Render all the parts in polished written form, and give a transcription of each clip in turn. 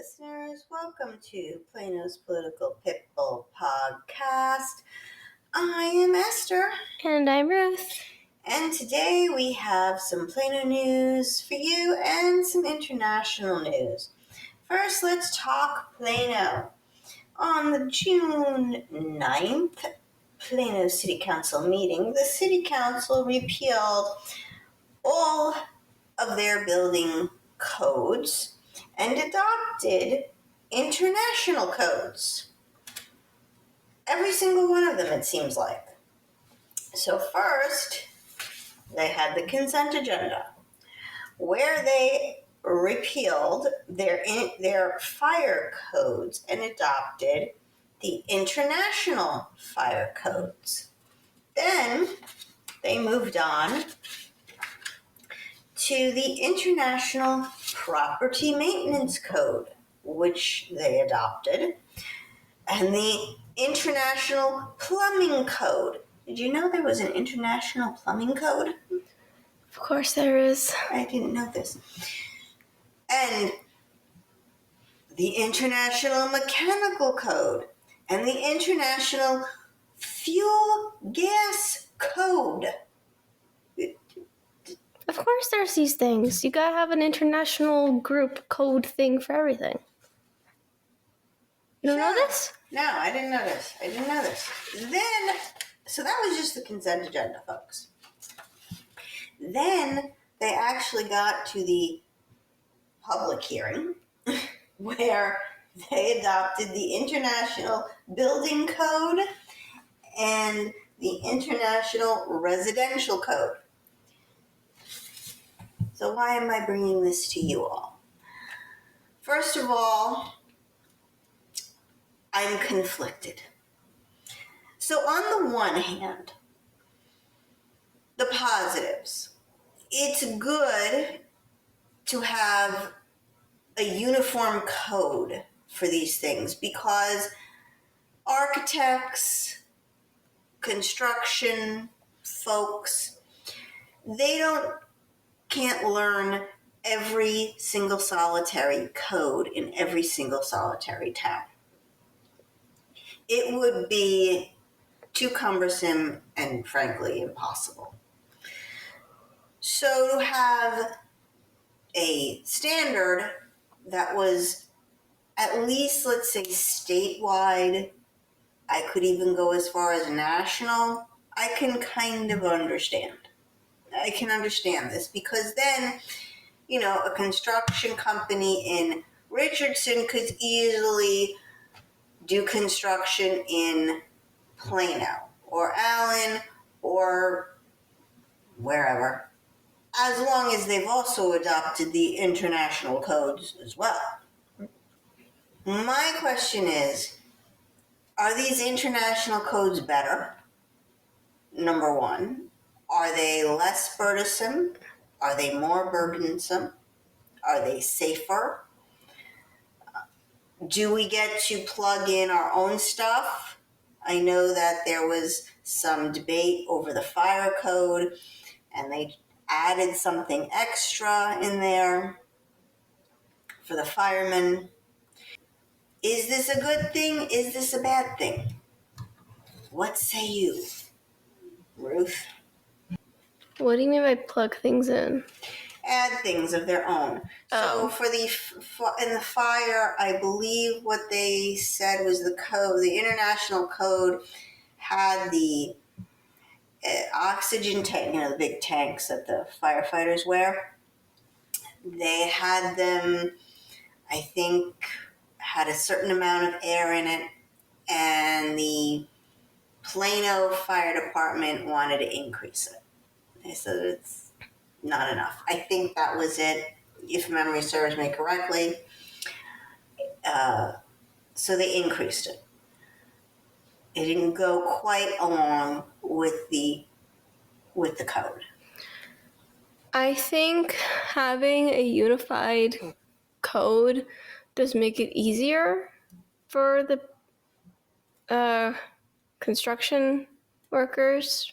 listeners. Welcome to Plano's Political Pitbull Podcast. I am Esther. And I'm Ruth. And today we have some Plano news for you and some international news. First, let's talk Plano. On the June 9th Plano City Council meeting, the City Council repealed all of their building codes and adopted international codes. Every single one of them, it seems like. So first, they had the consent agenda, where they repealed their fire codes and adopted the international fire codes. Then they moved on to the International Property Maintenance Code, which they adopted, and the International Plumbing Code. Did you know there was an International Plumbing Code? Of course there is. I didn't know this. And the International Mechanical Code and the International Fuel Gas Code. Of course there's these things. You gotta have an international group code thing for everything. You don't know this? No, I didn't know this. Then, so that was just the consent agenda, folks. Then they actually got to the public hearing where they adopted the International Building Code and the International Residential Code. So why am I bringing this to you all? First of all, I'm conflicted. So on the one hand, the positives. It's good to have a uniform code for these things because architects, construction folks, they can't learn every single solitary code in every single solitary town. It would be too cumbersome and frankly impossible. So to have a standard that was at least, let's say, statewide, I could even go as far as national, I can kind of understand. I can understand this because then, a construction company in Richardson could easily do construction in Plano or Allen or wherever, as long as they've also adopted the international codes as well. My question is, are these international codes better? Number one. Are they less burdensome? Are they more burdensome? Are they safer? Do we get to plug in our own stuff? I know that there was some debate over the fire code, and they added something extra in there for the firemen. Is this a good thing? Is this a bad thing? What say you, Ruth? What do you mean by plug things in? Add things of their own. Oh. So for in the fire, I believe what they said was the code, the international code had the oxygen tank, the big tanks that the firefighters wear. They had them, I think, had a certain amount of air in it, and the Plano Fire Department wanted to increase it. They said it's not enough. I think that was it, if memory serves me correctly. So they increased it. It didn't go quite along with the code. I think having a unified code does make it easier for the construction workers.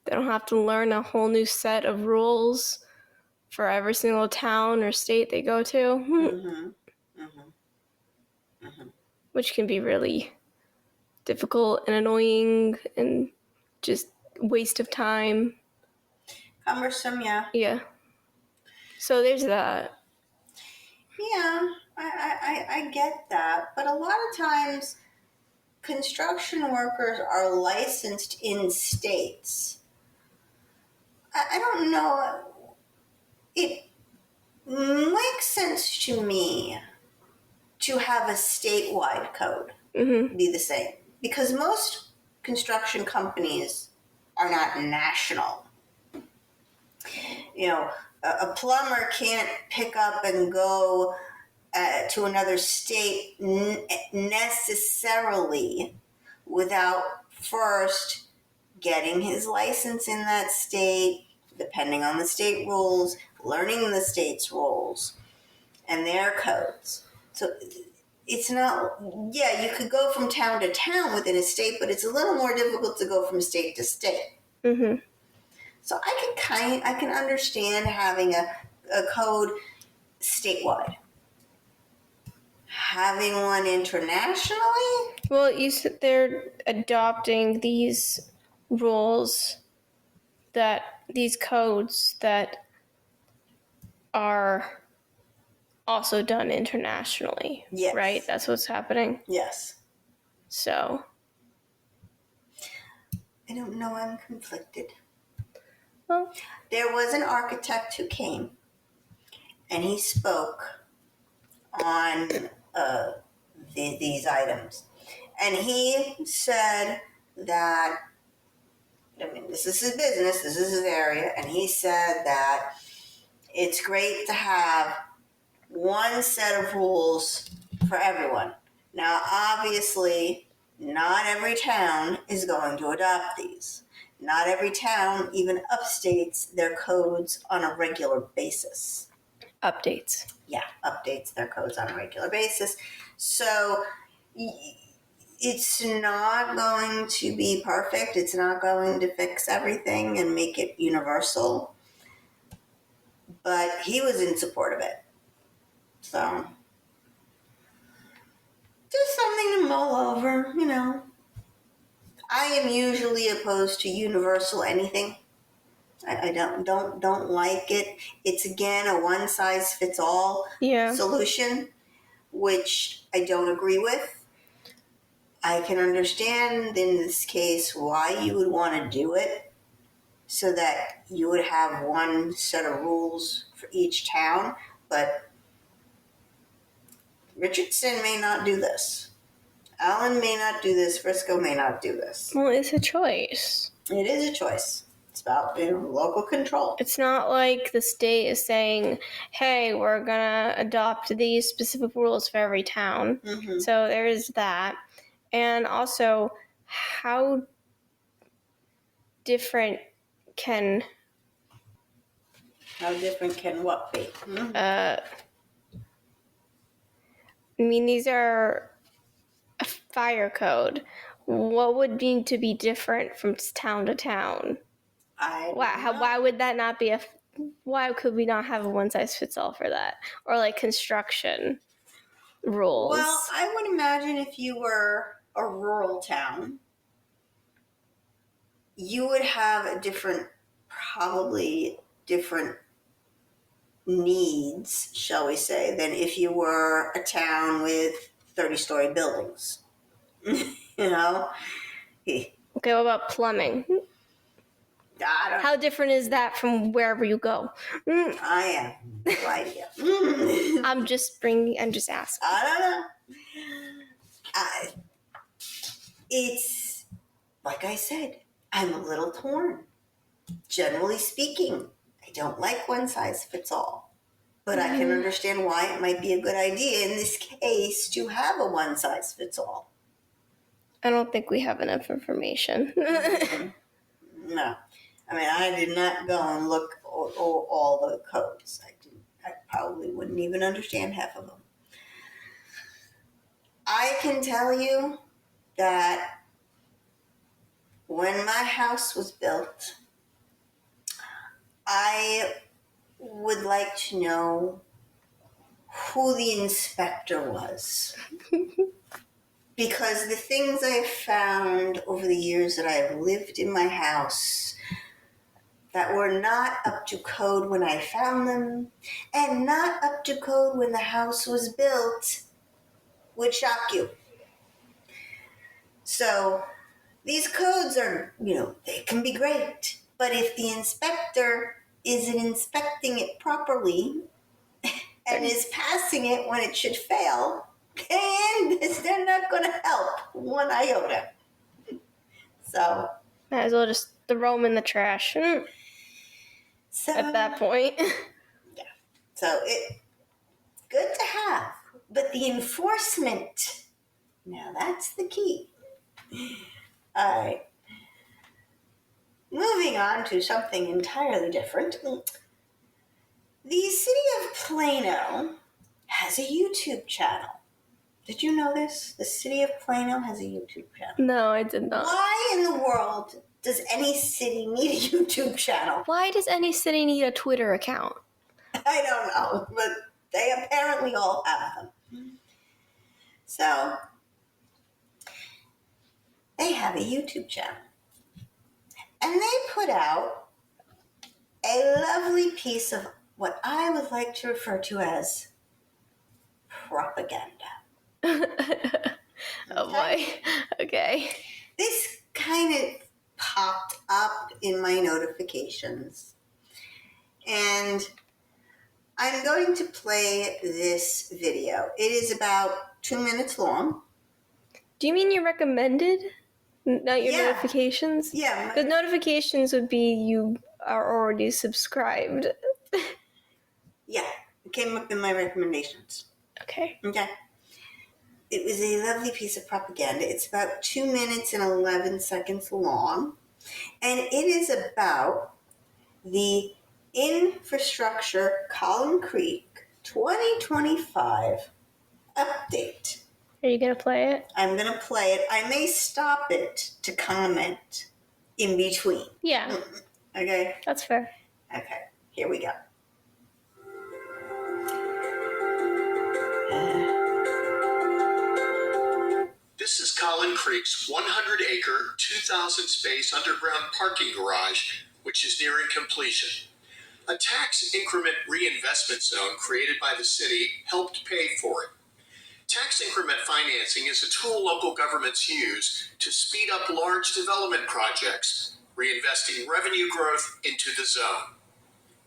They don't have to learn a whole new set of rules for every single town or state they go to. Mm-hmm. Mm-hmm. which can be really difficult and annoying and just waste of time. Cumbersome, yeah. Yeah. So there's that. Yeah, I get that. But a lot of times, construction workers are licensed in states. I don't know. It makes sense to me to have a statewide code be the same because most construction companies are not national. You know, a plumber can't pick up and go to another state necessarily without first getting his license in that state, depending on the state rules, learning the state's rules and their codes. So it's not, yeah, you could go from town to town within a state, but it's a little more difficult to go from state to state. Mm-hmm. So I can understand having a code statewide. Having one internationally? Well, you said they're adopting these rules, these codes that are also done internationally. Yes. Right? That's what's happening. Yes. So. I don't know, I'm conflicted. Well. There was an architect who came and he spoke on these items. And he said that, I mean, this is his business, this is his area, and he said that it's great to have one set of rules for everyone. Now, obviously, not every town is going to adopt these. Not every town even updates their codes on a regular basis. Updates. Yeah, updates their codes on a regular basis. So it's not going to be perfect. It's not going to fix everything and make it universal. But he was in support of it. So just something to mull over, you know. I am usually opposed to universal anything. I don't like it. It's again a one size fits all solution, which I don't agree with. I can understand in this case why you would want to do it so that you would have one set of rules for each town, but Richardson may not do this. Allen may not do this. Frisco may not do this. Well, it's a choice. It is a choice. It's about local control. It's not like the state is saying, hey, we're going to adopt these specific rules for every town. Mm-hmm. So there is that. And also, how different can... How different can what be? Mm-hmm. I mean, these are a fire code. What would need to be different from town to town? Why would that not be why could we not have a one-size-fits-all for that? Or like construction rules? Well, I would imagine if you were a rural town, you would have probably different needs, shall we say, than if you were a town with 30-story buildings. You know? Okay, what about plumbing? How different is that from wherever you go? I have no idea. I'm just asking. I don't know. It's, like I said, I'm a little torn. Generally speaking, I don't like one size fits all. But I can understand why it might be a good idea in this case to have a one size fits all. I don't think we have enough information. No. I mean, I did not go and look all the codes. I probably wouldn't even understand half of them. I can tell you that when my house was built, I would like to know who the inspector was. because the things I've found over the years that I've lived in my house that were not up to code when I found them and not up to code when the house was built would shock you. So these codes are, they can be great, but if the inspector isn't inspecting it properly and is passing it when it should fail, then they're not going to help one iota. So might as well just throw them in the trash So at that point. Yeah. So it good to have, but the enforcement, now that's the key. All right. Moving on to something entirely different. The city of Plano has a YouTube channel. Did you know this? The city of Plano has a YouTube channel. No, I did not. Why in the world does any city need a YouTube channel? Why does any city need a Twitter account? I don't know, but they apparently all have them. So, they have a YouTube channel. And they put out a lovely piece of what I would like to refer to as propaganda. Oh boy. Okay. This kind of popped up in my notifications. And I'm going to play this video. It is about 2 minutes long. Do you mean you recommended? Not your Yeah. notifications? Yeah. Because notifications would be you are already subscribed. Yeah. It came up in my recommendations. Okay. Okay. It was a lovely piece of propaganda. It's about 2 minutes and 11 seconds long. And it is about the Infrastructure Collin Creek 2025 update. Are you going to play it? I'm going to play it. I may stop it to comment in between. Yeah. Okay? That's fair. Okay. Here we go. This is Collin Creek's 100-acre, 2,000-space underground parking garage, which is nearing completion. A tax increment reinvestment zone created by the city helped pay for it. Tax increment financing is a tool local governments use to speed up large development projects, reinvesting revenue growth into the zone.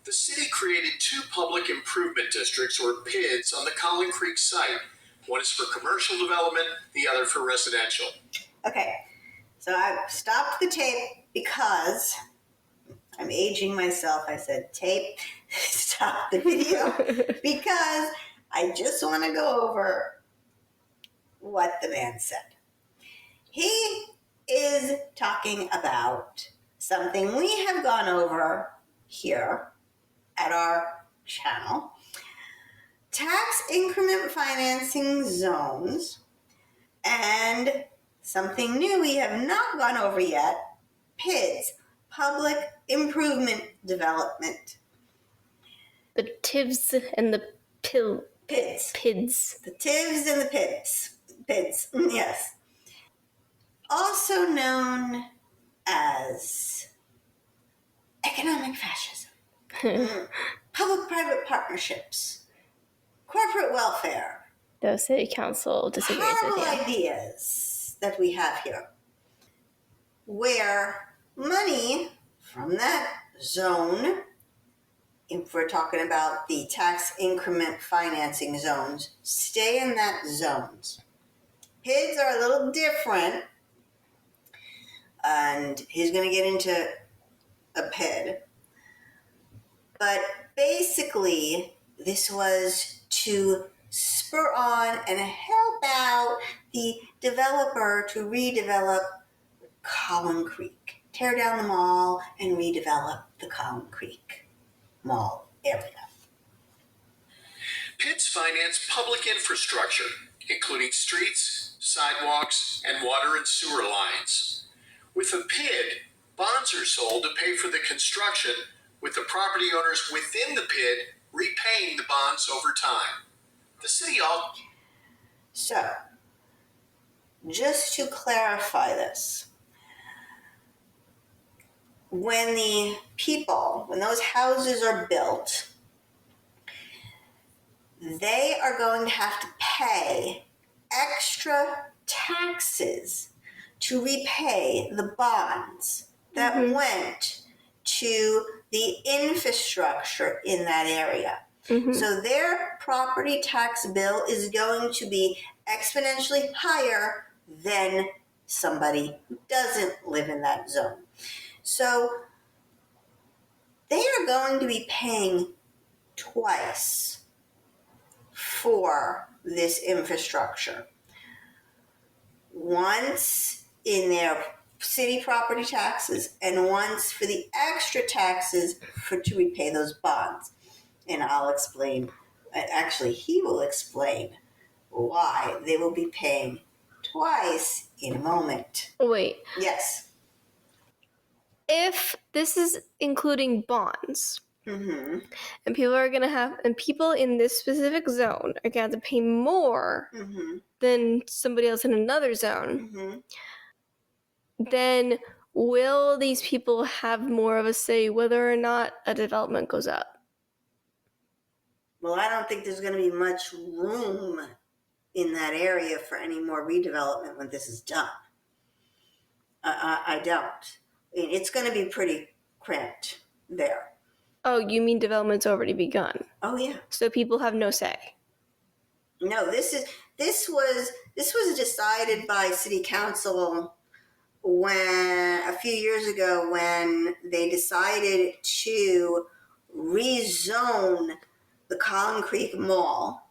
The city created 2 public improvement districts, or PIDs, on the Collin Creek site. One is for commercial development, the other for residential. Okay. So I stopped the tape because I'm aging myself. I said, tape, stop the video, because I just want to go over what the man said. He is talking about something we have gone over here at our channel. Tax increment financing zones, and something new we have not gone over yet, PIDs, Public Improvement Development. The TIVs and the PIDs. PIDs. The TIVs and the PIDs. PIDs, yes. Also known as economic fascism, public-private partnerships, corporate welfare. The city council disagrees with Horrible you. ideas that we have here, where money from that zone, if we're talking about the tax increment financing zones, stay in that zones. PIDs are a little different, and he's going to get into a PID. But basically, this was to spur on and help out the developer to redevelop Collin Creek. Tear down the mall and redevelop the Collin Creek mall area. PIDs finance public infrastructure, including streets, sidewalks, and water and sewer lines. With a PID, bonds are sold to pay for the construction, with the property owners within the PID repaying the bonds over time. The city all... So, just to clarify this, when those houses are built, they are going to have to pay extra taxes to repay the bonds that went to the infrastructure in that area. So their property tax bill is going to be exponentially higher than somebody who doesn't live in that zone. So they are going to be paying twice for this infrastructure. Once in their city property taxes and once for the extra taxes to repay those bonds. And I'll explain, actually he will explain why they will be paying twice in a moment. Wait. Yes. If this is including bonds, Mm-hmm. and people in this specific zone are going to pay more than somebody else in another zone, then will these people have more of a say whether or not a development goes up? Well, I don't think there's going to be much room in that area for any more redevelopment when this is done. I don't. It's going to be pretty cramped there. Oh, you mean development's already begun? Oh yeah. So people have no say. No, this was decided by city council a few years ago when they decided to rezone the Collin Creek Mall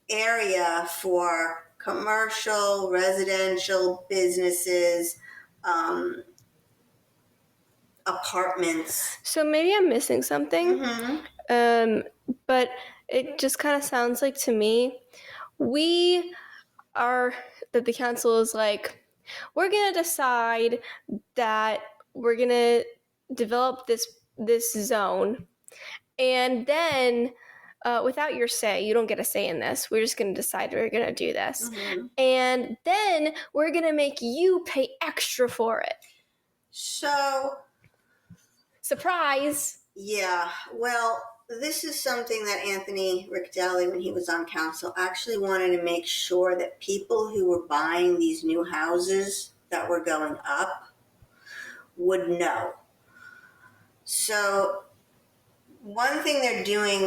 area for commercial, residential, businesses, apartments. So maybe I'm missing something. But it just kind of sounds like to me, that the council is like, we're going to decide that we're going to develop this zone. And then without your say, you don't get a say in this. We're just going to decide we're going to do this. And then we're going to make you pay extra for it. So, surprise. Yeah, well, this is something that Anthony Riccidelli, when he was on council, actually wanted to make sure that people who were buying these new houses that were going up would know. So one thing they're doing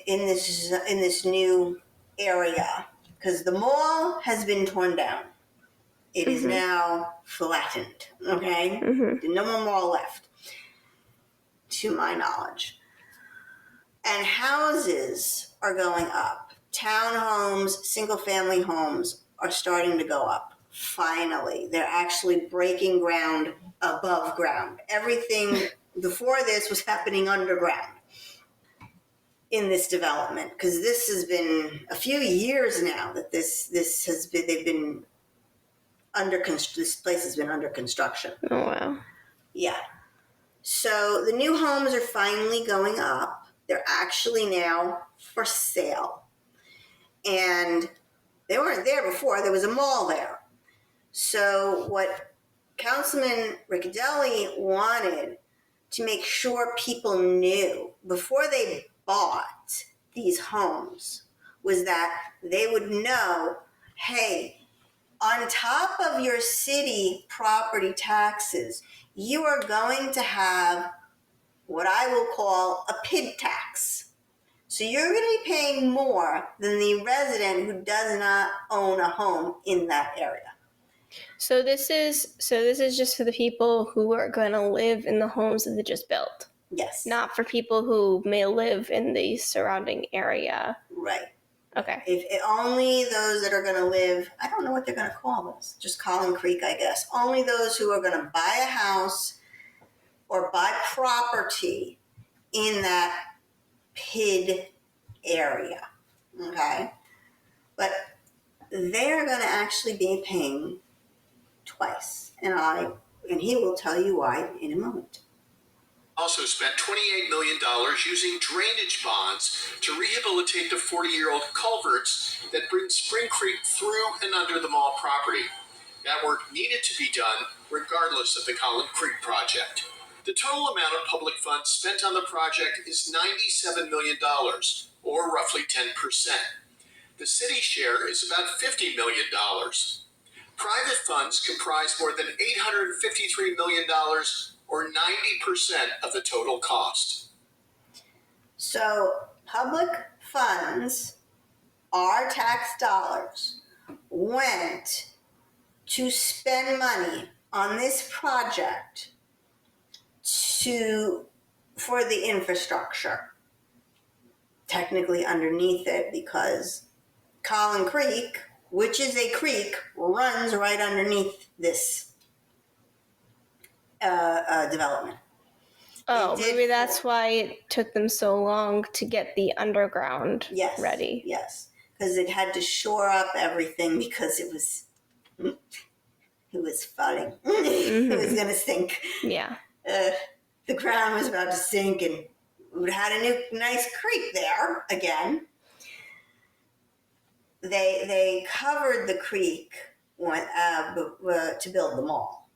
in this new area, because the mall has been torn down, it is now flattened. Okay, no more mall left, to my knowledge. And houses are going up. Townhomes, single-family homes are starting to go up. Finally, they're actually breaking ground above ground. Everything before this was happening underground in this development, because this has been a few years now that this place has been under construction. Oh wow. Yeah. So the new homes are finally going up. They're actually now for sale. And they weren't there before. There was a mall there. So what Councilman Riccidelli wanted to make sure people knew before they bought these homes was that they would know, hey, on top of your city property taxes, you are going to have what I will call a PID tax. So you're going to be paying more than the resident who does not own a home in that area. So this is just for the people who are going to live in the homes that they just built. Yes. Not for people who may live in the surrounding area. Right. Okay. If only those that are going to live, I don't know what they're going to call this, just Collin Creek, I guess. Only those who are going to buy a house or buy property in that PID area, okay? But they're going to actually be paying twice, and he will tell you why in a moment. Also spent $28 million using drainage bonds to rehabilitate the 40-year-old culverts that bring Spring Creek through and under the mall property. That work needed to be done regardless of the Collin Creek project. The total amount of public funds spent on the project is $97 million, or roughly 10%. The city share is about $50 million. Private funds comprise more than $853 million, or 90% of the total cost. So public funds, our tax dollars, went to spend money on this project for the infrastructure. Technically underneath it, because Collin Creek, which is a creek, runs right underneath this development. Oh, maybe that's why it took them so long to get the underground ready. Yes, because it had to shore up everything because it was flooding. It was going to sink. Yeah. The ground was about to sink, and we had a new nice creek there again. They covered the creek to build the mall,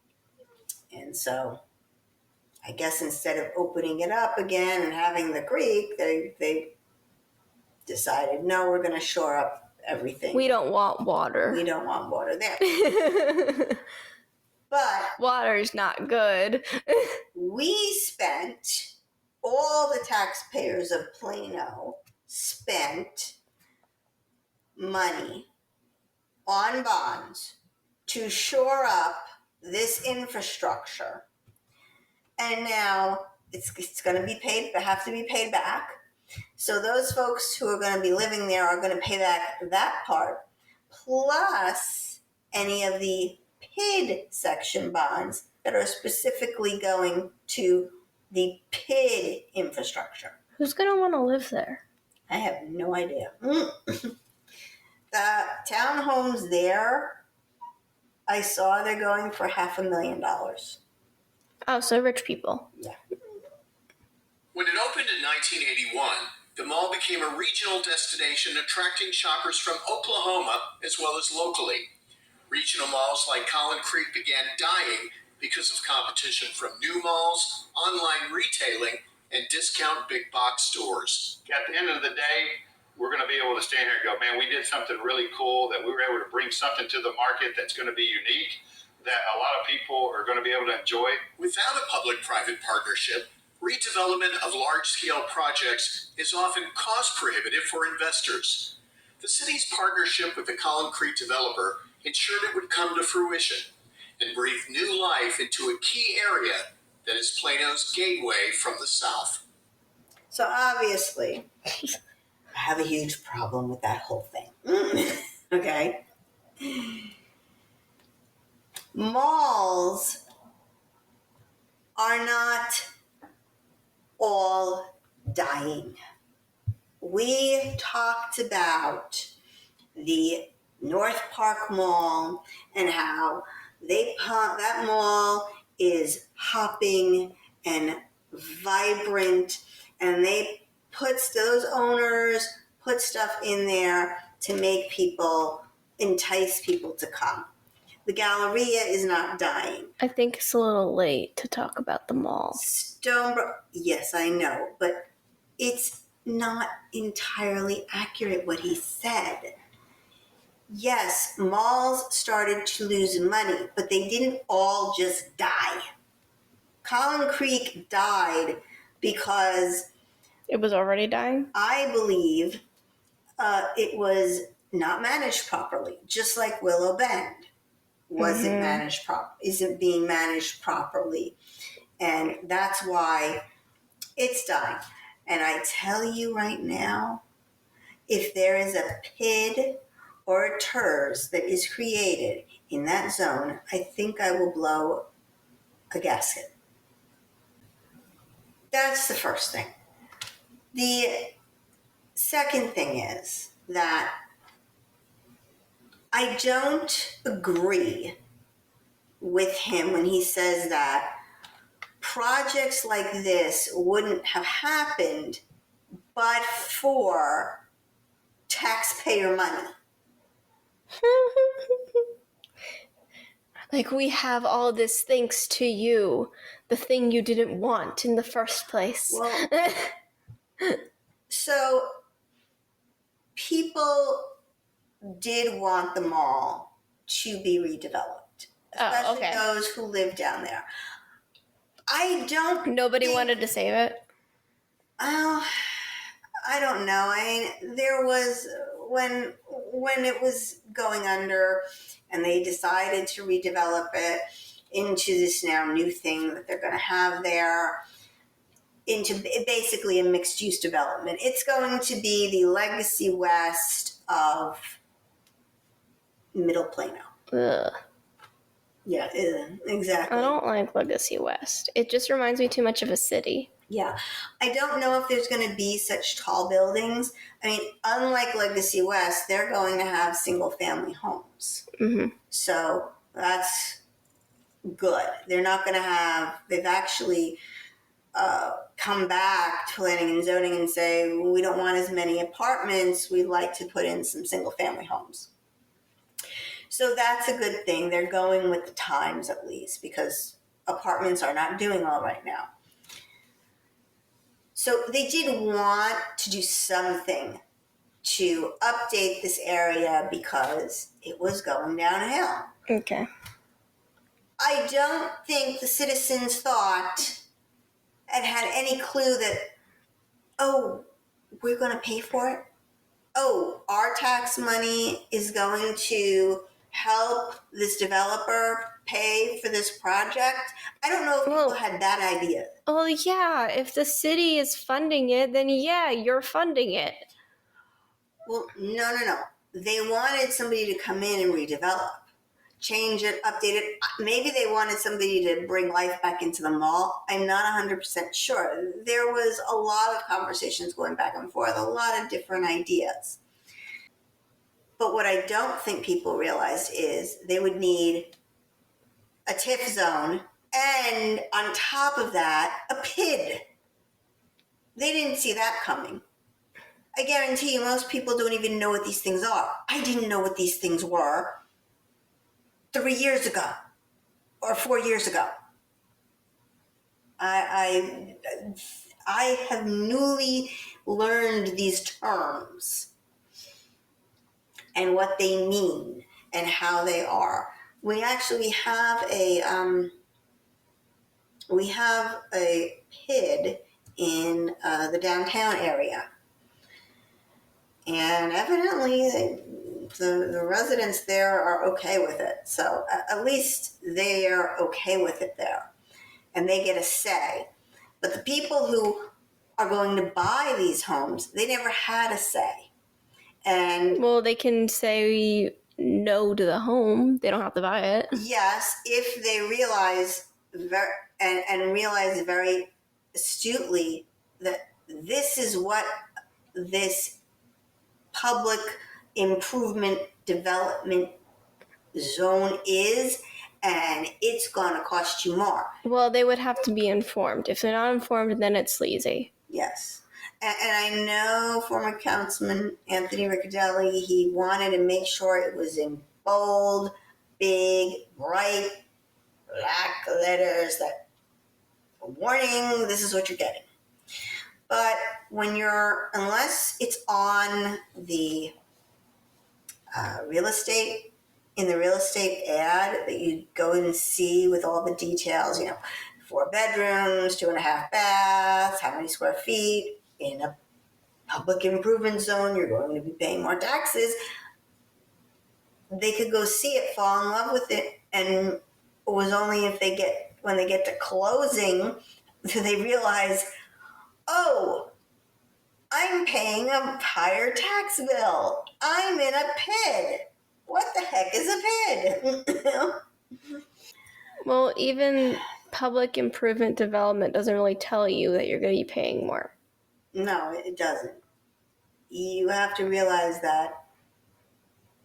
and so I guess instead of opening it up again and having the creek, they decided, no, we're going to shore up everything. We don't want water. We don't want water there. But water's not good. We spent, all the taxpayers of Plano spent money on bonds to shore up this infrastructure. And now it's going to be paid, have to be paid back. So those folks who are going to be living there are going to pay back that part, plus any of the PID section bonds that are specifically going to the PID infrastructure. Who's going to want to live there? I have no idea. The townhomes there, I saw they're going for $500,000. Oh, so rich people. Yeah. When it opened in 1981, the mall became a regional destination attracting shoppers from Oklahoma as well as locally. Regional malls like Collin Creek began dying because of competition from new malls, online retailing, and discount big box stores. At the end of the day, we're going to be able to stand here and go, man, we did something really cool, that we were able to bring something to the market that's going to be unique, that a lot of people are going to be able to enjoy. Without a public-private partnership, redevelopment of large-scale projects is often cost-prohibitive for investors. The city's partnership with the Collin Creek developer ensured it would come to fruition and breathe new life into a key area that is Plano's gateway from the south. So obviously, I have a huge problem with that whole thing. Okay? Malls are not all dying. We talked about the North Park Mall and how that mall is hopping and vibrant, and those owners put stuff in there to make entice people to come. The Galleria is not dying. I think it's a little late to talk about the mall. Stonebrook, yes, I know, but it's not entirely accurate what he said. Yes, malls started to lose money, but they didn't all just die. Collin Creek died because it was already dying? I believe it was not managed properly, just like Willow Bend isn't being managed properly. And that's why it's dying. And I tell you right now, if there is a PID or a TERS that is created in that zone, I think I will blow a gasket. That's the first thing. The second thing is that I don't agree with him when he says that projects like this wouldn't have happened but for taxpayer money. Like, we have all this thanks to you, the thing you didn't want in the first place. Well, so people did want the mall to be redeveloped, especially those who live down there. Nobody wanted to save it? I don't know. I mean, there was when it was going under, and they decided to redevelop it into this now new thing that they're going to have there, into basically a mixed-use development. It's going to be the Legacy West of Middle Plano. Ugh. Yeah, exactly. I don't like Legacy West. It just reminds me too much of a city. Yeah. I don't know if there's going to be such tall buildings. I mean, unlike Legacy West, they're going to have single-family homes. Mm-hmm. So that's good. They're not going to have, they've actually come back to planning and zoning and say, we don't want as many apartments. We'd like to put in some single-family homes. So that's a good thing. They're going with the times at least, because apartments are not doing well right now. So they did want to do something to update this area because it was going downhill. Okay. I don't think the citizens thought and had any clue that, oh, we're going to pay for it. Oh, our tax money is going to help this developer pay for this project. I don't know if people had that idea. Well, yeah, if the city is funding it, then yeah, you're funding it. Well, no. They wanted somebody to come in and redevelop, change it, update it. Maybe they wanted somebody to bring life back into the mall. I'm not 100% sure. There was a lot of conversations going back and forth, a lot of different ideas. But what I don't think people realized is they would need a TIF zone and on top of that, a PID. They didn't see that coming. I guarantee you most people don't even know what these things are. I didn't know what these things were 3 years ago or 4 years ago. I have newly learned these terms and what they mean and how they are. We actually have a PID in the downtown area, and evidently the residents there are okay with it. So at least they are okay with it there, and they get a say. But the people who are going to buy these homes, they never had a say. And well, they can say no to the home. They don't have to buy it. Yes, if they realize and realize very astutely that this is what this public improvement development zone is, and it's going to cost you more. Well, they would have to be informed. If they're not informed, then it's sleazy. Yes. And I know former Councilman Anthony Riccadelli, he wanted to make sure it was in bold, big, bright, black letters that, warning, this is what you're getting. But unless it's on the real estate, in the real estate ad that you go and see with all the details, 4 bedrooms, 2.5 baths, how many square feet, in a public improvement zone, you're going to be paying more taxes. They could go see it, fall in love with it, and it was only when they get to closing do they realize, oh, I'm paying a higher tax bill. I'm in a PID. What the heck is a PID? Well, even public improvement development doesn't really tell you that you're going to be paying more. No, it doesn't. You have to realize that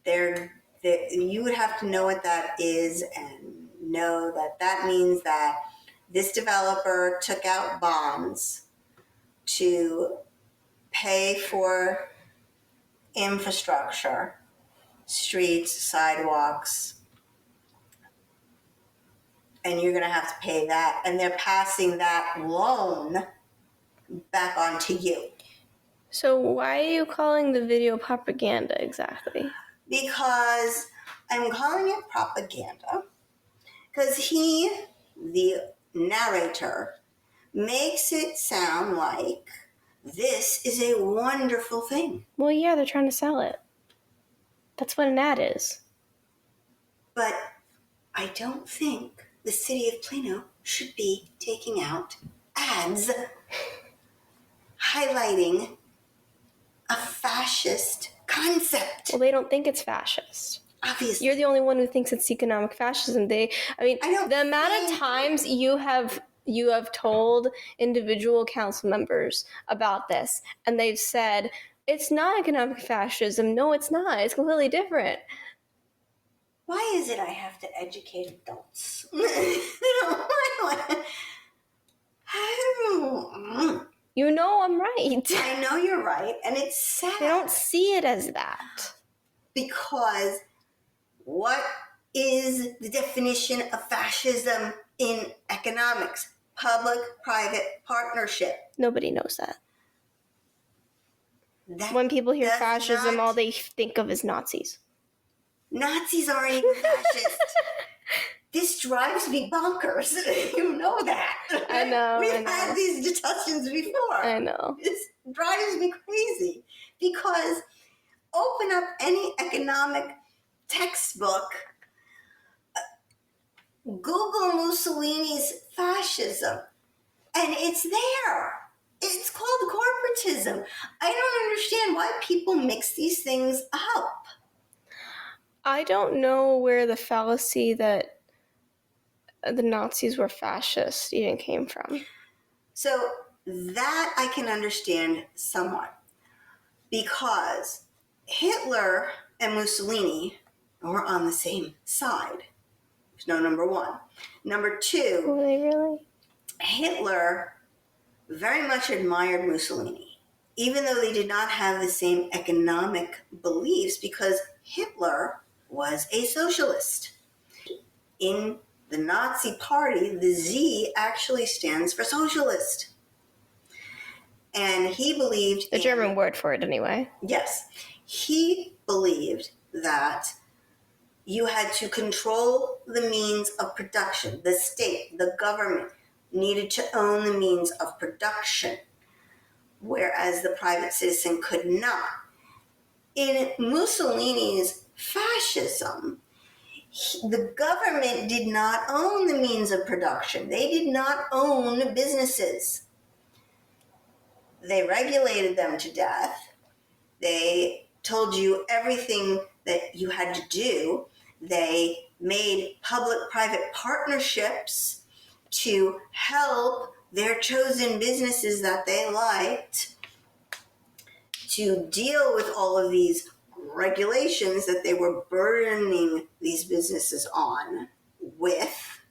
you would have to know what that is and know that means that this developer took out bonds to pay for infrastructure, streets, sidewalks, and you're going to have to pay that, and they're passing that loan back onto you. So why are you calling the video propaganda exactly? Because I'm calling it propaganda because he, the narrator, makes it sound like this is a wonderful thing. Well, yeah, they're trying to sell it. That's what an ad is. But I don't think the city of Plano should be taking out ads highlighting a fascist concept. Well, they don't think it's fascist. Obviously. You're the only one who thinks it's economic fascism. The amount of times you have told individual council members about this, and they've said, it's not economic fascism. No, it's not. It's completely different. Why is it I have to educate adults? You know I'm right. I know you're right, and it's sad. They don't see it as that. Because what is the definition of fascism in economics? Public-private partnership. Nobody knows that. When people hear fascism, all they think of is Nazis. Nazis aren't even fascist. This drives me bonkers. You know that. I know. We've had these discussions before. I know. This drives me crazy because open up any economic textbook, Google Mussolini's fascism, and it's there. It's called corporatism. I don't understand why people mix these things up. I don't know where the fallacy that the Nazis were fascist even came from. So that I can understand somewhat, because Hitler and Mussolini were on the same side. There's no number one. Number two, Were they really? Hitler very much admired Mussolini, even though they did not have the same economic beliefs, because Hitler was a socialist. In the Nazi Party, the Z actually stands for socialist. And he believed... The German word for it, anyway. Yes. He believed that you had to control the means of production. The state, the government, needed to own the means of production, whereas the private citizen could not. In Mussolini's fascism, the government did not own the means of production. They did not own businesses. They regulated them to death. They told you everything that you had to do. They made public-private partnerships to help their chosen businesses that they liked to deal with all of these regulations that they were burdening these businesses on with.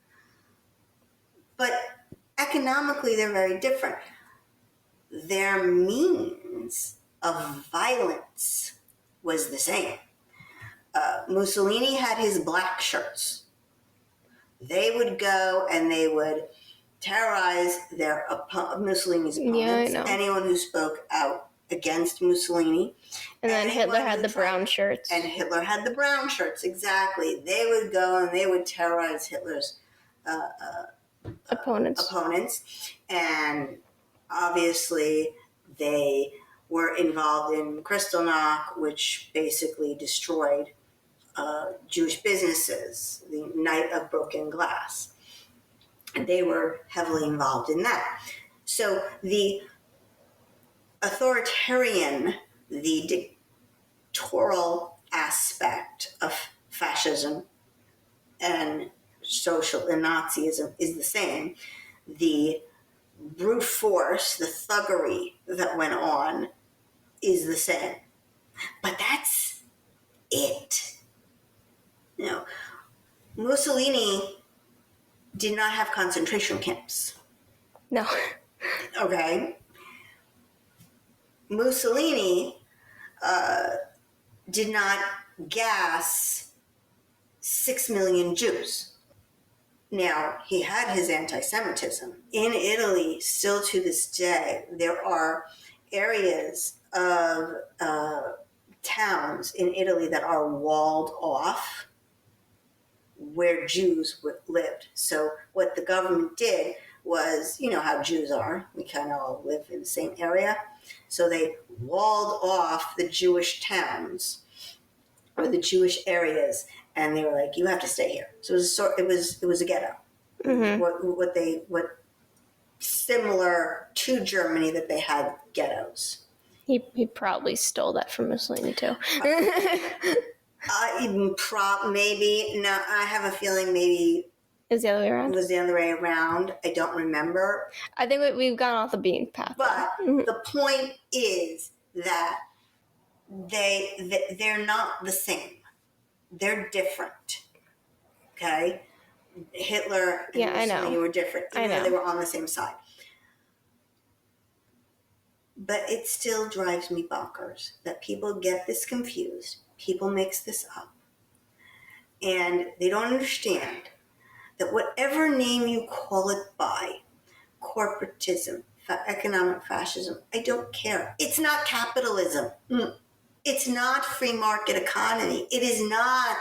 But economically, they're very different. Their means of violence was the same. Mussolini had his black shirts. They would go and they would terrorize Mussolini's opponents, anyone who spoke out against Mussolini. And then Hitler had the brown shirts. And Hitler had the brown shirts, exactly. They would go and they would terrorize Hitler's opponents. And obviously they were involved in Kristallnacht, which basically destroyed Jewish businesses, the Night of Broken Glass. And they were heavily involved in that. So the authoritarian, the dictatorial aspect of fascism and social and Nazism is the same. The brute force, the thuggery that went on is the same. But that's it. You know, Mussolini did not have concentration camps. No. Okay? Mussolini did not gas 6 million Jews. Now, he had his anti-Semitism. In Italy, still to this day, there are areas of towns in Italy that are walled off where Jews lived. So what the government did was, you know how Jews are, we kind of all live in the same area. So they walled off the Jewish towns or the Jewish areas, and they were like, "You have to stay here." So it was a ghetto. Mm-hmm. What similar to Germany that they had ghettos. He probably stole that from Mussolini too. Maybe no. I have a feeling maybe Is the other way it around? was the other way around. I don't remember. I think we've gone off the beaten path. But the point is that they're not the same. They're different. Okay? Hitler and Mussolini were different, even though they were on the same side. But it still drives me bonkers that people get this confused. People mix this up. And they don't understand that whatever name you call it by, corporatism, economic fascism, I don't care. It's not capitalism. It's not free market economy. It is not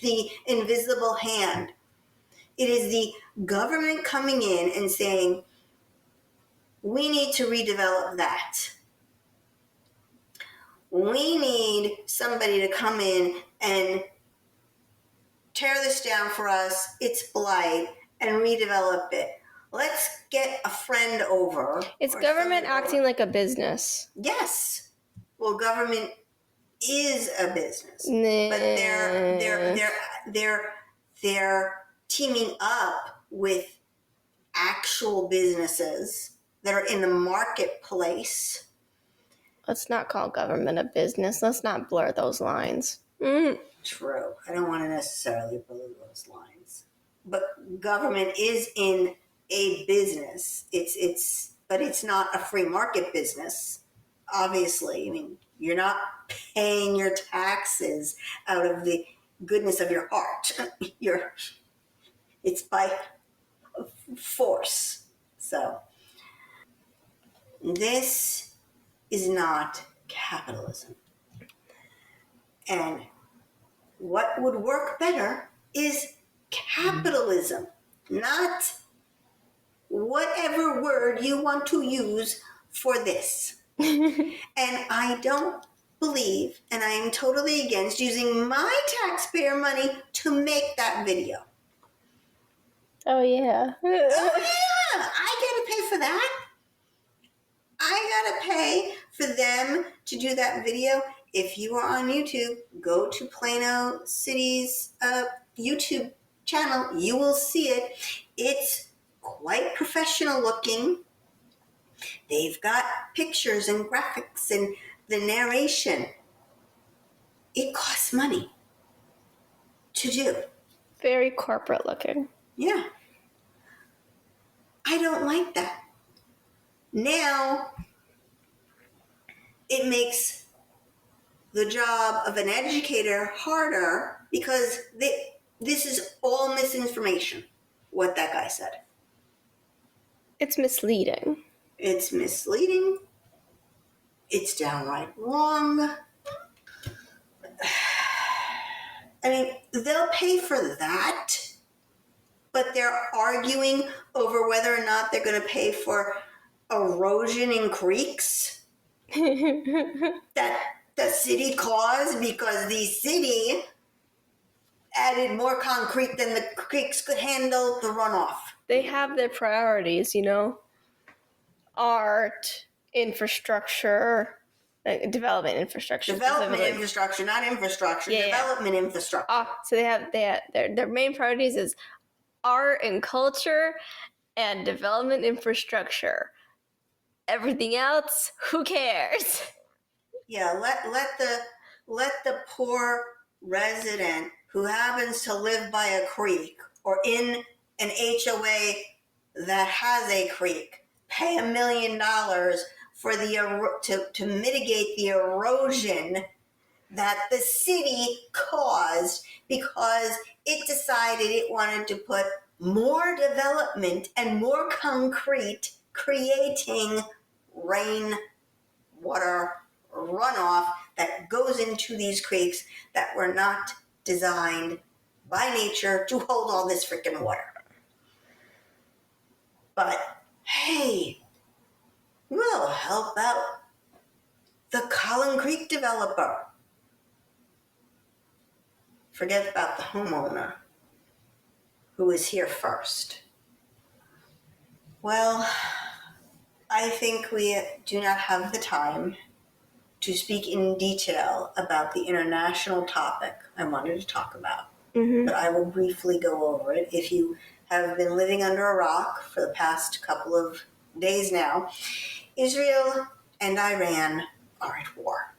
the invisible hand. It is the government coming in and saying, we need to redevelop that. We need somebody to come in and tear this down for us. It's blight, and redevelop it. Let's get a friend over. It's government acting like a business. Yes. Well, government is a business, but they're teaming up with actual businesses that are in the marketplace. Let's not call government a business. Let's not blur those lines. True. I don't want to necessarily blur those lines, but government is in a business. But it's not a free market business. Obviously, I mean, you're not paying your taxes out of the goodness of your heart. It's by force. So this is not capitalism. And what would work better is capitalism, not whatever word you want to use for this. And I don't believe, and I am totally against using my taxpayer money to make that video. Oh, yeah. Oh, yeah. I gotta pay for that. I gotta pay for them to do that video. If you are on YouTube, go to Plano City's YouTube channel. You will see it. It's quite professional looking. They've got pictures and graphics and the narration. It costs money to do. Very corporate looking. Yeah. I don't like that. Now, it makes the job of an educator harder because this is all misinformation, what that guy said. It's misleading. It's misleading. It's downright wrong. I mean, they'll pay for that, but they're arguing over whether or not they're going to pay for erosion in creeks that the city caused because the city added more concrete than the creeks could handle the runoff. They have their priorities, you know? Art, infrastructure, development infrastructure. Development infrastructure, not infrastructure. Yeah, development infrastructure. So they have their main priorities is art and culture and development infrastructure. Everything else, who cares? Yeah, let the poor resident who happens to live by a creek or in an HOA that has a creek pay $1 million for to mitigate the erosion that the city caused because it decided it wanted to put more development and more concrete, creating rain water runoff that goes into these creeks that were not designed by nature to hold all this freaking water. But hey, we'll help out the Collin Creek developer. Forget about the homeowner who was here first. Well, I think we do not have the time to speak in detail about the international topic I wanted to talk about. But I will briefly go over it. If you have been living under a rock for the past couple of days now, Israel and Iran are at war.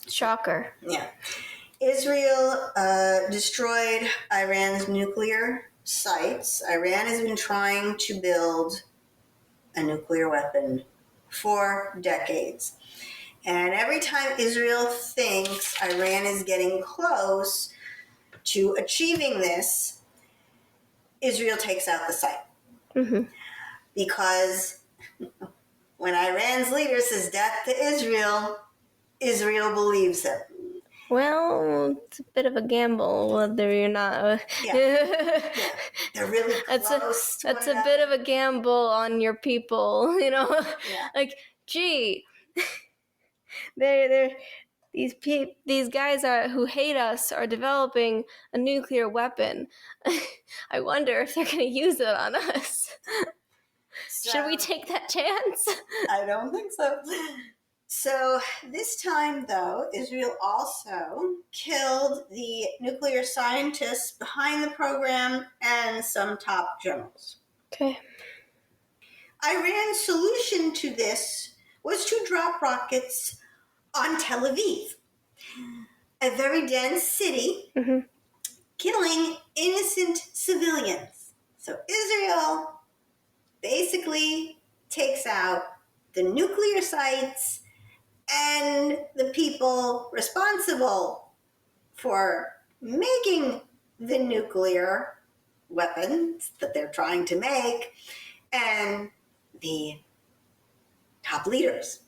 Shocker. Yeah. Israel destroyed Iran's nuclear sites. Iran has been trying to build a nuclear weapon for decades. And every time Israel thinks Iran is getting close to achieving this, Israel takes out the site. Because when Iran's leader says death to Israel, Israel believes him. Well, it's a bit of a gamble whether you're not. Yeah, they're really close. That's a bit of a gamble on your people, you know. Yeah. Like, gee, these guys who hate us are developing a nuclear weapon. I wonder if they're going to use it on us. Should we take that chance? I don't think so. So this time, though, Israel also killed the nuclear scientists behind the program and some top generals. Okay. Iran's solution to this was to drop rockets on Tel Aviv, a very dense city, killing innocent civilians. So Israel basically takes out the nuclear sites and the people responsible for making the nuclear weapons that they're trying to make, and the top leaders.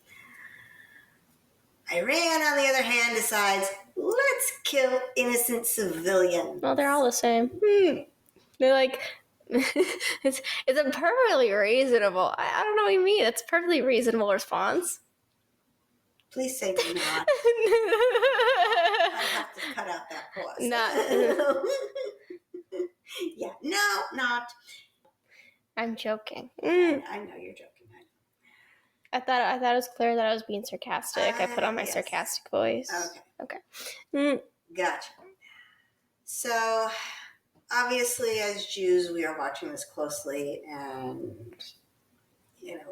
Iran, on the other hand, decides, let's kill innocent civilians. Well, they're all the same. They're like, it's a perfectly reasonable. I don't know what you mean. It's a perfectly reasonable response. Please say do not. I have to cut out that pause. Yeah, no, not. I'm joking. I know you're joking. I thought it was clear that I was being sarcastic. I put on my sarcastic voice. Okay. Gotcha. So, obviously, as Jews, we are watching this closely, and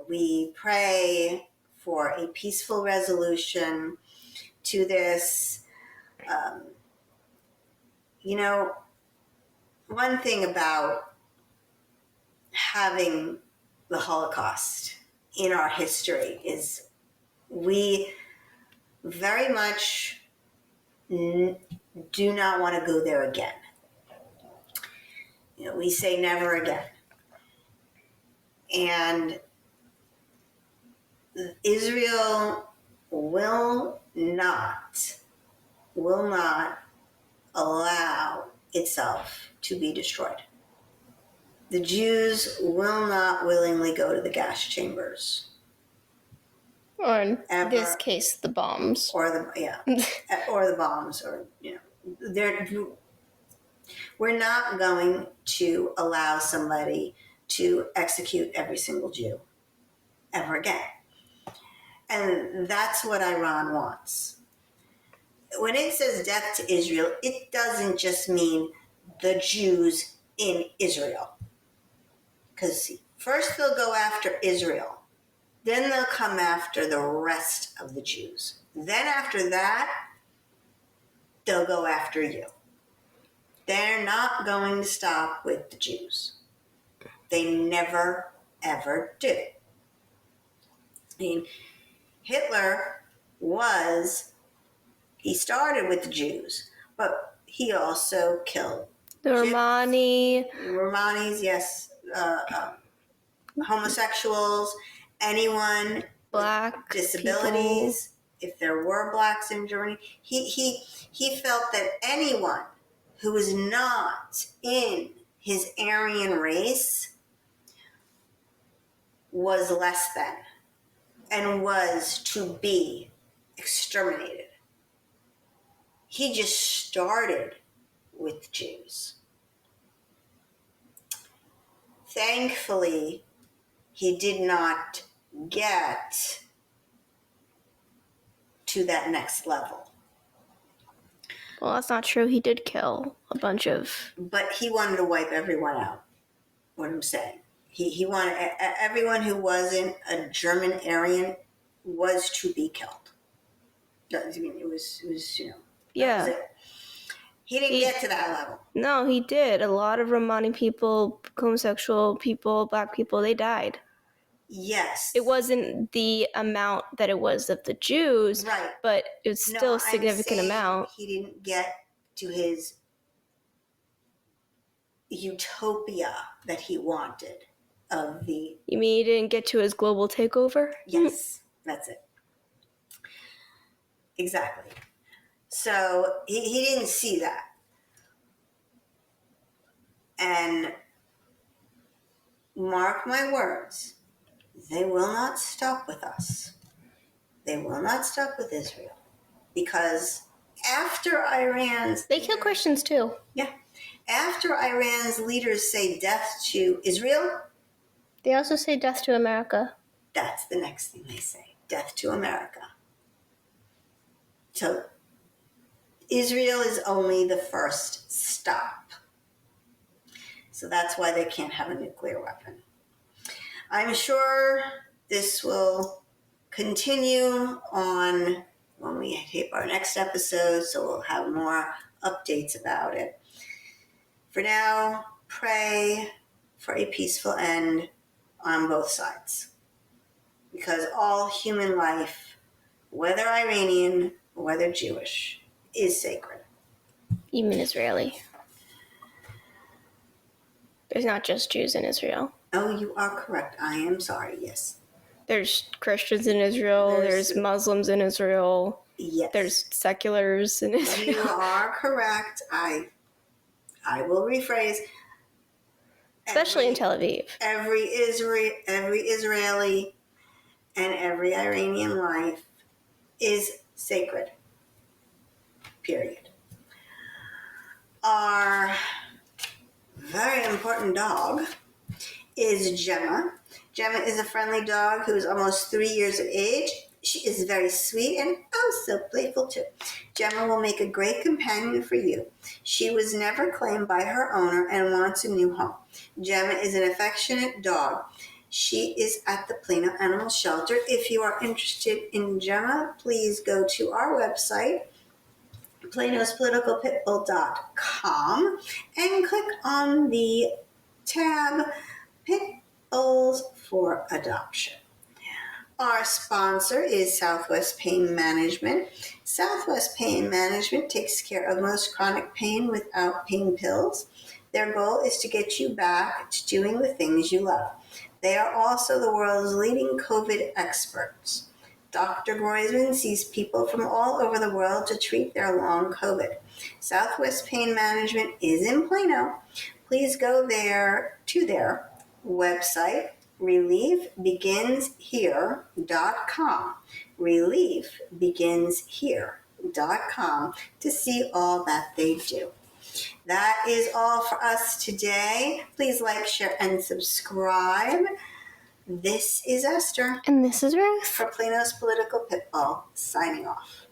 we pray for a peaceful resolution to this. One thing about having the Holocaust in our history is we very much do not want to go there again. We say never again. And Israel will not allow itself to be destroyed. The Jews will not willingly go to the gas chambers. Or in this case, the bombs. Or the bombs, we're not going to allow somebody to execute every single Jew ever again. And that's what Iran wants. When it says death to Israel, it doesn't just mean the Jews in Israel. Because first they'll go after Israel. Then they'll come after the rest of the Jews. Then after that, they'll go after you. They're not going to stop with the Jews. They never, ever do. I mean, Hitler he started with the Jews, but he also killed The Romanis, yes, homosexuals, anyone Black with disabilities. If there were blacks in Germany, he felt that anyone who was not in his Aryan race was less than and was to be exterminated. He just started with Jews. Thankfully, he did not get to that next level. Well, that's not true. He did kill a bunch of... But he wanted to wipe everyone out, what I'm saying. He wanted everyone who wasn't a German Aryan was to be killed. I mean, it was you know, that was it. He didn't get to that level. No, he did. A lot of Romani people, homosexual people, black people, they died. Yes. It wasn't the amount that it was of the Jews, right, but it's still a significant amount. He didn't get to his utopia that he wanted of the... You mean he didn't get to his global takeover? Yes, that's it. Exactly. So he didn't see that. And mark my words, they will not stop with us. They will not stop with Israel. Because after Iran's... They kill Christians too. Yeah. After Iran's leaders say death to Israel... They also say death to America. That's the next thing they say. Death to America. So Israel is only the first stop. So that's why they can't have a nuclear weapon. I'm sure this will continue on when we tape our next episode, so we'll have more updates about it. For now, pray for a peaceful end on both sides. Because all human life, whether Iranian or whether Jewish, is sacred. Even Israeli. There's not just Jews in Israel. Oh, you are correct. I am sorry, yes. There's Christians in Israel. There's Muslims in Israel. Yes. There's seculars in Israel. You are correct. I will rephrase. Especially in Tel Aviv. Every Israeli and every Iranian life is sacred. Period. Our very important dog is Gemma. Gemma is a friendly dog who is almost 3 years of age. She is very sweet and oh so playful too. Gemma will make a great companion for you. She was never claimed by her owner and wants a new home. Gemma is an affectionate dog. She is at the Plano Animal Shelter. If you are interested in Gemma, please go to our website, planospoliticalpitbull.com, and click on the tab Pit Bulls for Adoption. Our sponsor is Southwest Pain Management. Southwest Pain Management takes care of most chronic pain without pain pills. Their goal is to get you back to doing the things you love. They are also the world's leading COVID experts. Dr. Groisman sees people from all over the world to treat their long COVID. Southwest Pain Management is in Plano. Please go there to their website, reliefbeginshere.com. reliefbeginshere.com to see all that they do. That is all for us today. Please like, share, and subscribe. This is Esther. And this is Ruth. For Plano's Political Pitbull, signing off.